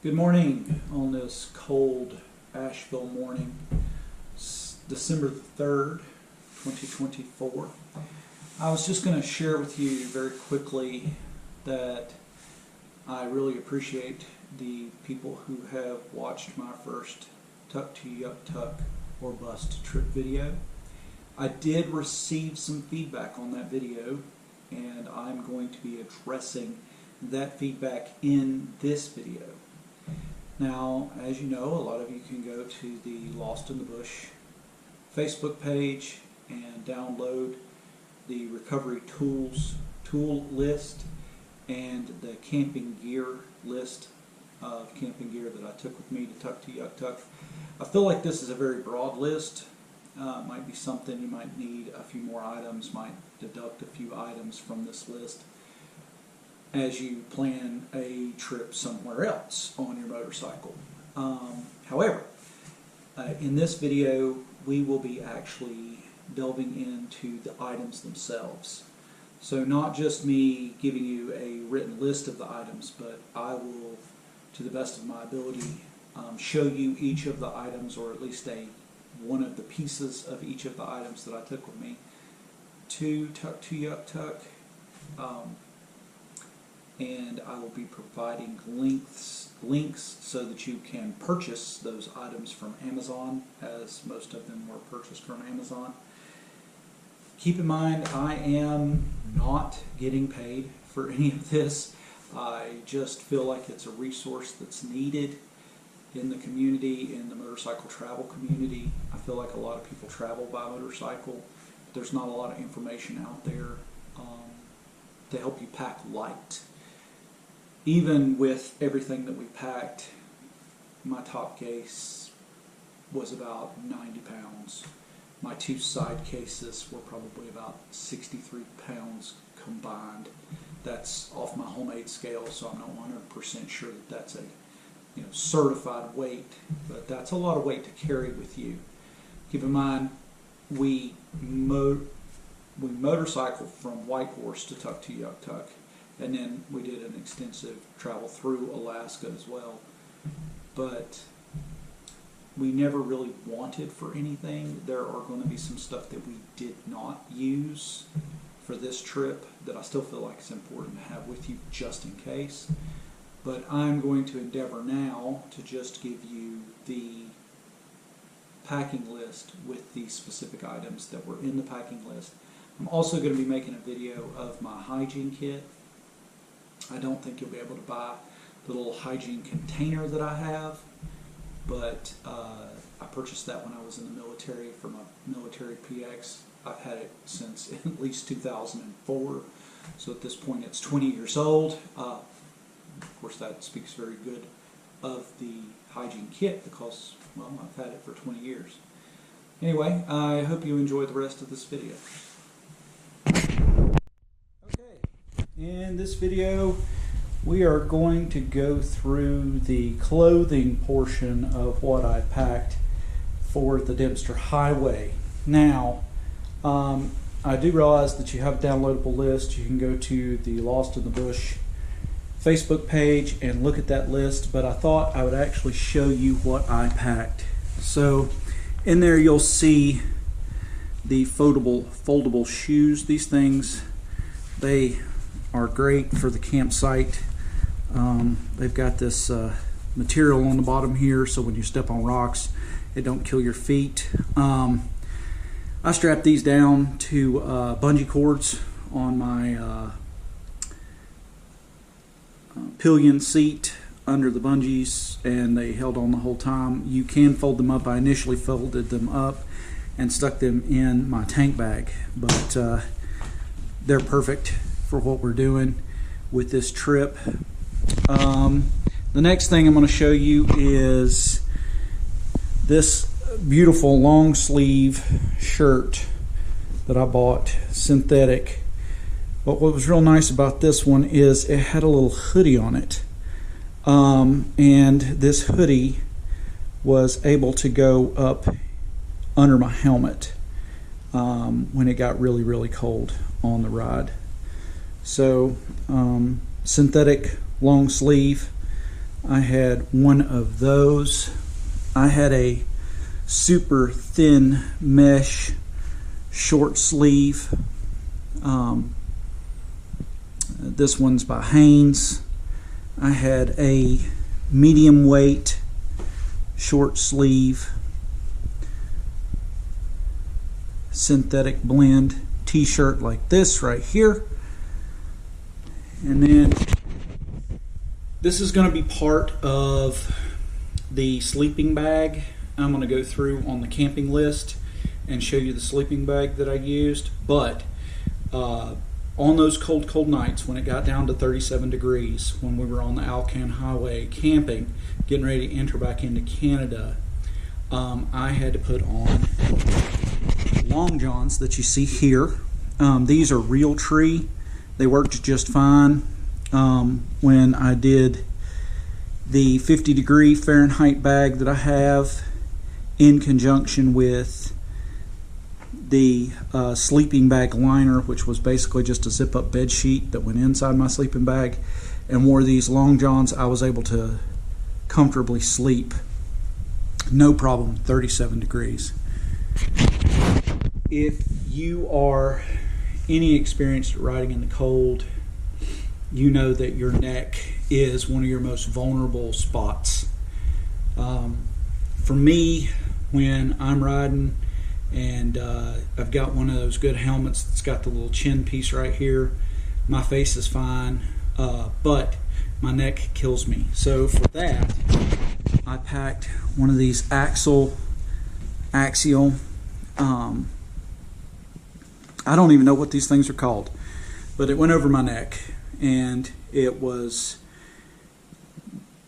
Good morning on this cold Asheville morning, December 3rd, 2024. I was just going to share with you very quickly that I really appreciate the people who have watched my first Tuktoyaktuk or Bust trip video. I did receive some feedback on that video, and I'm going to be addressing that feedback in this video. Now, as you know, a lot of you can go to the Lost in the Bush Facebook page and download the recovery tools tool list and the camping gear list of camping gear that I took with me to Tuktoyaktuk. I feel like this is a very broad list. It might be something you might need a few more items, might deduct a few items from this list as you plan a trip somewhere else on your motorcycle. However, in this video we will be actually delving into the items themselves. So not just me giving you a written list of the items, but I will, to the best of my ability, show you each of the items, or at least one of the pieces of each of the items that I took with me to Tuktoyaktuk. And I will be providing links so that you can purchase those items from Amazon, as most of them were purchased from Amazon. Keep in mind, I am not getting paid for any of this. I just feel like it's a resource that's needed in the community, in the motorcycle travel community. I feel like a lot of people travel by motorcycle. There's not a lot of information out there to help you pack light. Even with everything that we packed, my top case was about 90 pounds. My two side cases were probably about 63 pounds combined. That's off my homemade scale, so I'm not 100% sure that that's a certified weight, but that's a lot of weight to carry with you. Keep in mind, we motorcycled from Whitehorse to Tuktoyaktuk, and then we did an extensive travel through Alaska as well. But we never really wanted for anything. There are going to be some stuff that we did not use for this trip that I still feel like it's important to have with you just in case. But I'm going to endeavor now to just give you the packing list with the specific items that were in the packing list. I'm also going to be making a video of my hygiene kit. I don't think you'll be able to buy the little hygiene container that I have, but I purchased that when I was in the military for my military PX. I've had it since at least 2004, so at this point it's 20 years old. Of course, that speaks very good of the hygiene kit because, well, I've had it for 20 years. Anyway, I hope you enjoy the rest of this video. In this video, we are going to go through the clothing portion of what I packed for the Dempster Highway. Now, I do realize that you have a downloadable list. You can go to the Lost in the Bush Facebook page and look at that list, but I thought I would actually show you what I packed. So in there you'll see the foldable shoes. These things, they are great for the campsite. They've got this material on the bottom here, so when you step on rocks, it don't kill your feet. I strapped these down to bungee cords on my pillion seat under the bungees, and they held on the whole time. You can fold them up. I initially folded them up and stuck them in my tank bag, but they're perfect for what we're doing with this trip. The next thing I'm going to show you is this beautiful long sleeve shirt that I bought, synthetic. But what was real nice about this one is it had a little hoodie on it, and this hoodie was able to go up under my helmet when it got really cold on the ride. So synthetic long sleeve. I had one of those. I had a super thin mesh short sleeve. This one's by Hanes. I had a medium weight short sleeve synthetic blend t-shirt like this right here. And then this is going to be part of the sleeping bag I'm going to go through on the camping list and show you the sleeping bag that I used. But on those cold nights when it got down to 37 degrees, when we were on the Alcan Highway camping, getting ready to enter back into Canada, I had to put on long johns that you see here. These are Realtree. They worked just fine when I did the 50-degree Fahrenheit bag that I have in conjunction with the sleeping bag liner, which was basically just a zip-up bed sheet that went inside my sleeping bag, and wore these long johns. I was able to comfortably sleep, no problem, 37 degrees. If you are any experienced at riding in the cold, you know that your neck is one of your most vulnerable spots. For me, when I'm riding and I've got one of those good helmets that's got the little chin piece right here, my face is fine, but my neck kills me. So for that, I packed one of these axial, I don't even know what these things are called, but it went over my neck, and it was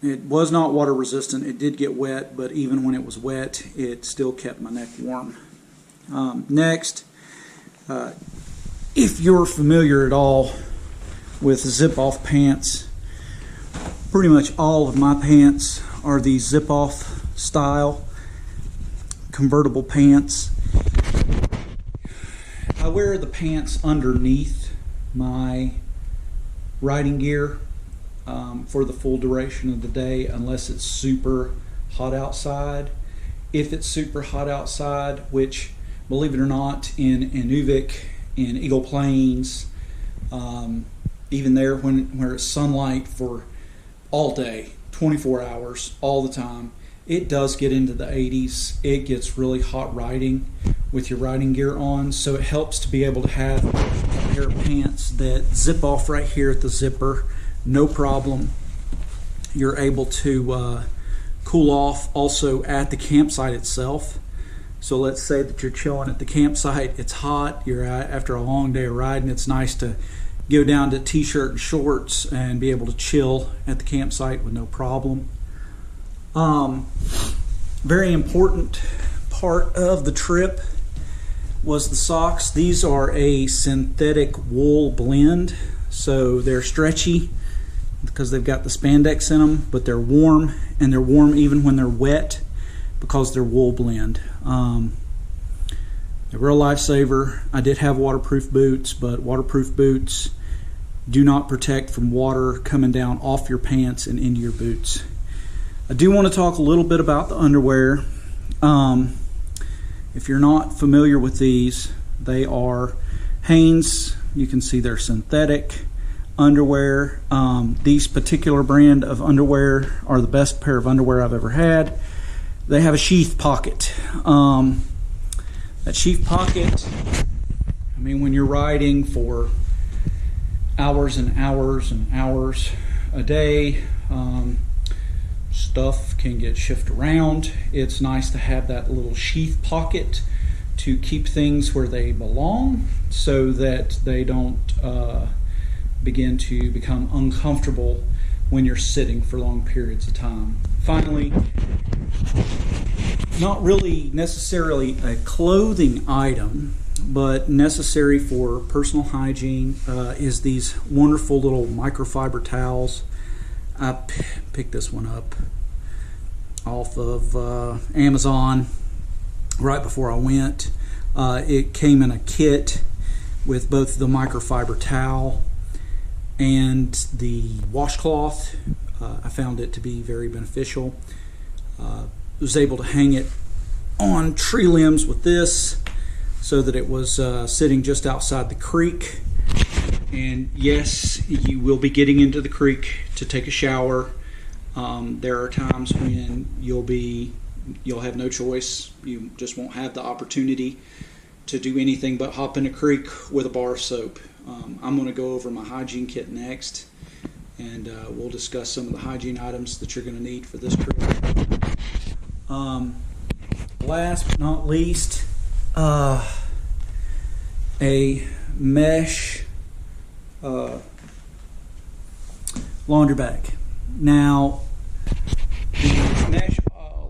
not water resistant. It did get wet, but even when it was wet, it still kept my neck warm. Next, if you're familiar at all with zip-off pants, pretty much all of my pants are these zip-off style convertible pants. I wear the pants underneath my riding gear for the full duration of the day, unless it's super hot outside. If it's super hot outside, which, believe it or not, in Inuvik, in Eagle Plains, even there where it's sunlight for all day, 24 hours, all the time, it does get into the 80s. It gets really hot riding with your riding gear on, so it helps to be able to have a pair of pants that zip off right here at the zipper, no problem. You're able to cool off also at the campsite itself. So let's say that you're chilling at the campsite, it's hot, you're after a long day of riding, it's nice to go down to t-shirt and shorts and be able to chill at the campsite with no problem. Very important part of the trip was the socks. These are a synthetic wool blend, so they're stretchy because they've got the spandex in them, but they're warm, and they're warm even when they're wet because they're wool blend. A real lifesaver. I did have waterproof boots, but waterproof boots do not protect from water coming down off your pants and into your boots. I do want to talk a little bit about the underwear. If you're not familiar with these, they are Hanes. You can see they're synthetic underwear. These particular brand of underwear are the best pair of underwear I've ever had. They have a sheath pocket. That sheath pocket, I mean, when you're riding for hours and hours and hours a day, stuff can get shifted around. It's nice to have that little sheath pocket to keep things where they belong so that they don't begin to become uncomfortable when you're sitting for long periods of time. Finally, not really necessarily a clothing item, but necessary for personal hygiene is these wonderful little microfiber towels. I picked this one up off of Amazon right before I went. It came in a kit with both the microfiber towel and the washcloth. I found it to be very beneficial. Was able to hang it on tree limbs with this so that it was sitting just outside the creek. And yes, you will be getting into the creek to take a shower. There are times when you'll have no choice. You just won't have the opportunity to do anything but hop in a creek with a bar of soap. I'm going to go over my hygiene kit next, and we'll discuss some of the hygiene items that you're going to need for this trip. Last but not least, a mesh laundry bag. Now, the mesh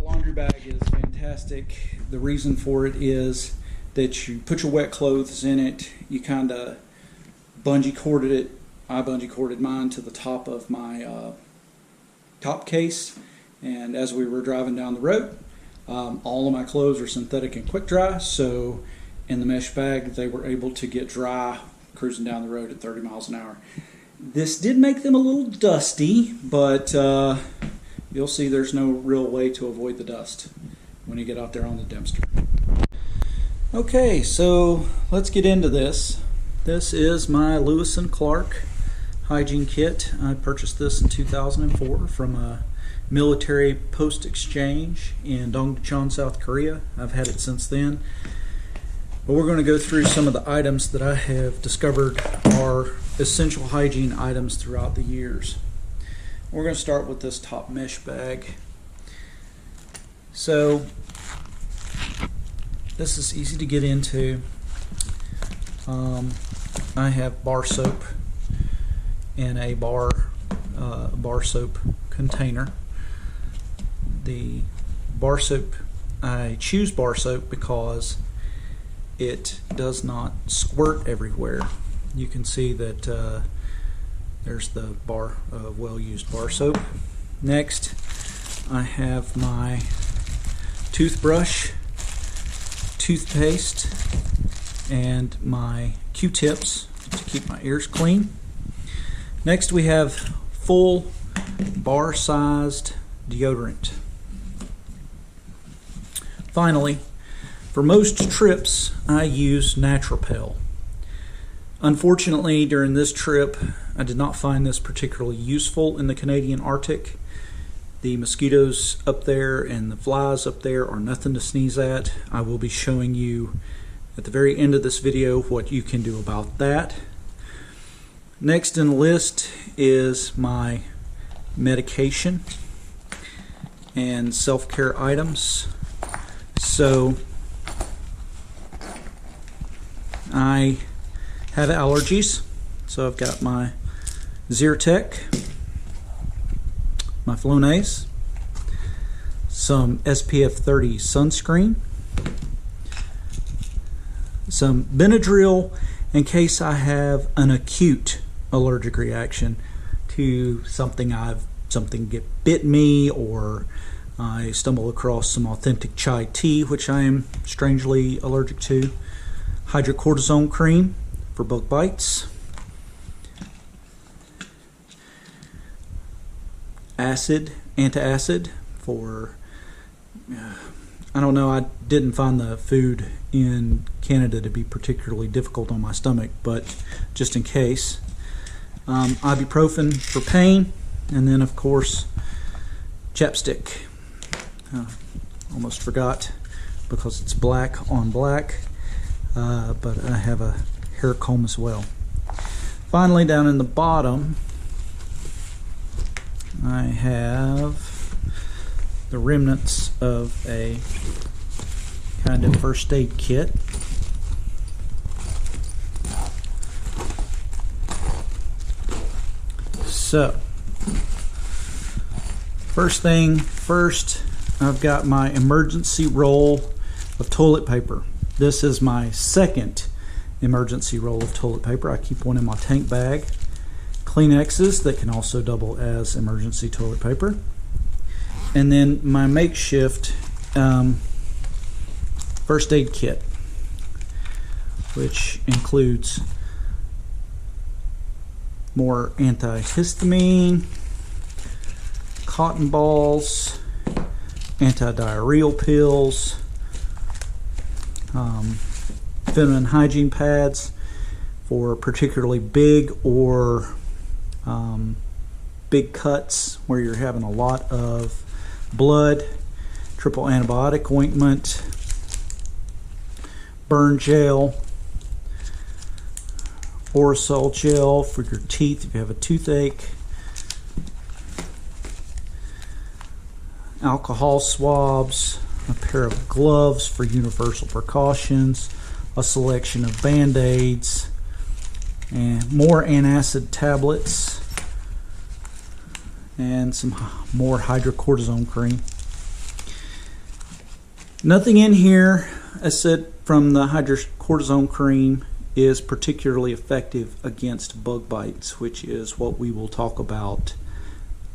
laundry bag is fantastic. The reason for it is that you put your wet clothes in it, you kind of bungee corded it. I bungee corded mine to the top of my top case, and as we were driving down the road, all of my clothes are synthetic and quick dry, so in the mesh bag they were able to get dry cruising down the road at 30 miles an hour. This did make them a little dusty, but you'll see there's no real way to avoid the dust when you get out there on the Dempster. Okay, so let's get into this. This is my Lewis & Clark hygiene kit. I purchased this in 2004 from a military post exchange in Dongdaecheon, South Korea. I've had it since then. But we're going to go through some of the items that I have discovered are essential hygiene items throughout the years. We're going to start with this top mesh bag. So this is easy to get into. I have bar soap in a bar soap container. The bar soap, I choose bar soap because it does not squirt everywhere. You can see that there's the bar of well-used bar soap. Next, I have my toothbrush, toothpaste, and my Q-tips to keep my ears clean. Next, we have full bar-sized deodorant. Finally, for most trips, I use Naturapel. Unfortunately, during this trip, I did not find this particularly useful in the Canadian Arctic. The mosquitoes up there and the flies up there are nothing to sneeze at. I will be showing you at the very end of this video what you can do about that. Next in the list is my medication and self-care items. So I have allergies, so I've got my Zyrtec, my Flonase, some SPF 30 sunscreen, some Benadryl in case I have an acute allergic reaction to something bit me, or I stumble across some authentic chai tea, which I am strangely allergic to. Hydrocortisone cream for bug bites. Antacid for, I don't know, I didn't find the food in Canada to be particularly difficult on my stomach, but just in case. Ibuprofen for pain, and then of course chapstick. Almost forgot because it's black on black, but I have a hair comb as well. Finally, down in the bottom, I have the remnants of a kind of first aid kit. So, first thing first, I've got my emergency roll of toilet paper. This is my second emergency roll of toilet paper. I keep one in my tank bag. Kleenexes that can also double as emergency toilet paper. And then my makeshift first aid kit, which includes more antihistamine, cotton balls, anti-diarrheal pills, feminine hygiene pads for particularly big or big cuts where you're having a lot of blood, triple antibiotic ointment, burn gel, Orisol gel for your teeth if you have a toothache, alcohol swabs, a pair of gloves for universal precautions, a selection of Band-Aids, and more antacid tablets, and some more hydrocortisone cream. Nothing in here, as said, from the hydrocortisone cream is particularly effective against bug bites, which is what we will talk about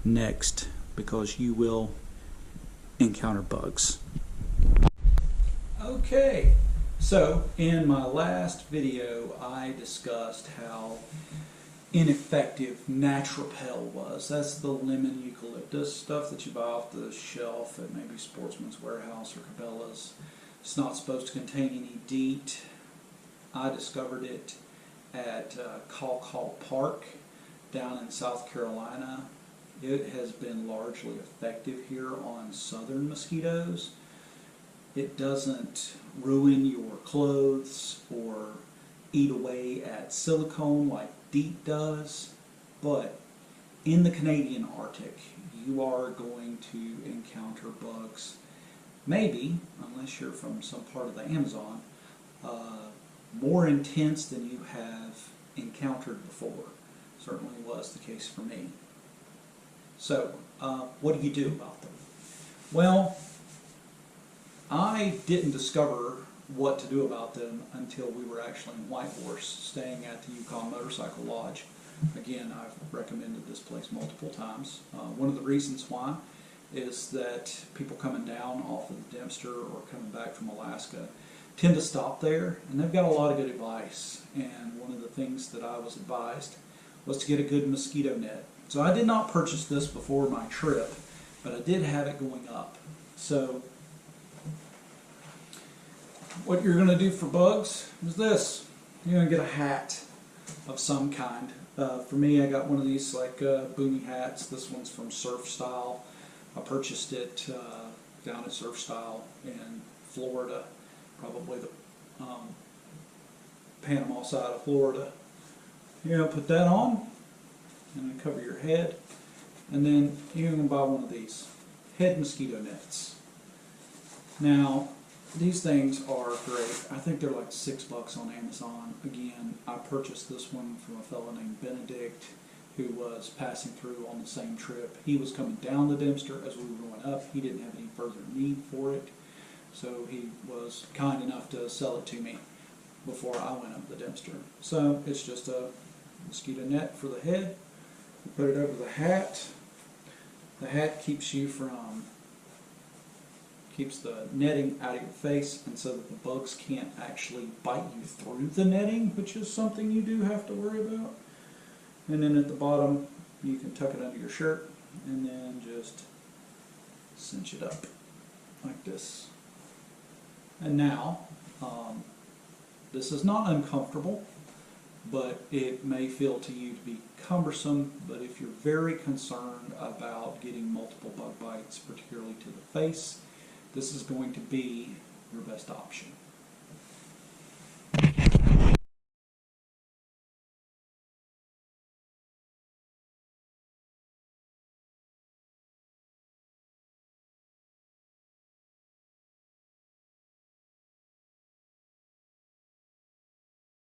next, because you will encounter bugs. Okay, so in my last video I discussed how ineffective Naturapel was. That's the lemon eucalyptus stuff that you buy off the shelf at maybe Sportsman's Warehouse or Cabela's. It's not supposed to contain any DEET. I discovered it at Colcall Park down in South Carolina. It has been largely effective here on southern mosquitoes. It doesn't ruin your clothes or eat away at silicone like DEET does, but in the Canadian Arctic you are going to encounter bugs, maybe, unless you're from some part of the Amazon, more intense than you have encountered before. Certainly was the case for me. So, what do you do about them? Well, I didn't discover what to do about them until we were actually in Whitehorse, staying at the Yukon Motorcycle Lodge. Again, I've recommended this place multiple times. One of the reasons why is that people coming down off of the Dempster or coming back from Alaska tend to stop there, and they've got a lot of good advice. And one of the things that I was advised was to get a good mosquito net. So I did not purchase this before my trip, but I did have it going up. So what you're going to do for bugs is this. You're going to get a hat of some kind. For me, I got one of these like boonie hats. This one's from Surf Style. I purchased it down at Surf Style in Florida, probably the Panama side of Florida. You're going to put that on and then cover your head, and then you're going to buy one of these head mosquito nets. Now, these things are great. I think they're like $6 on Amazon. Again, I purchased this one from a fellow named Benedict who was passing through on the same trip. He was coming down the Dempster as we were going up. He didn't have any further need for it, so he was kind enough to sell it to me before I went up the Dempster. So it's just a mosquito net for the head. You put it over the hat. The hat keeps you from keeps the netting out of your face, and so that the bugs can't actually bite you through the netting, which is something you do have to worry about. And then at the bottom, you can tuck it under your shirt and then just cinch it up like this. And now, this is not uncomfortable, but it may feel to you to be cumbersome. But if you're very concerned about getting multiple bug bites, particularly to the face, this is going to be your best option.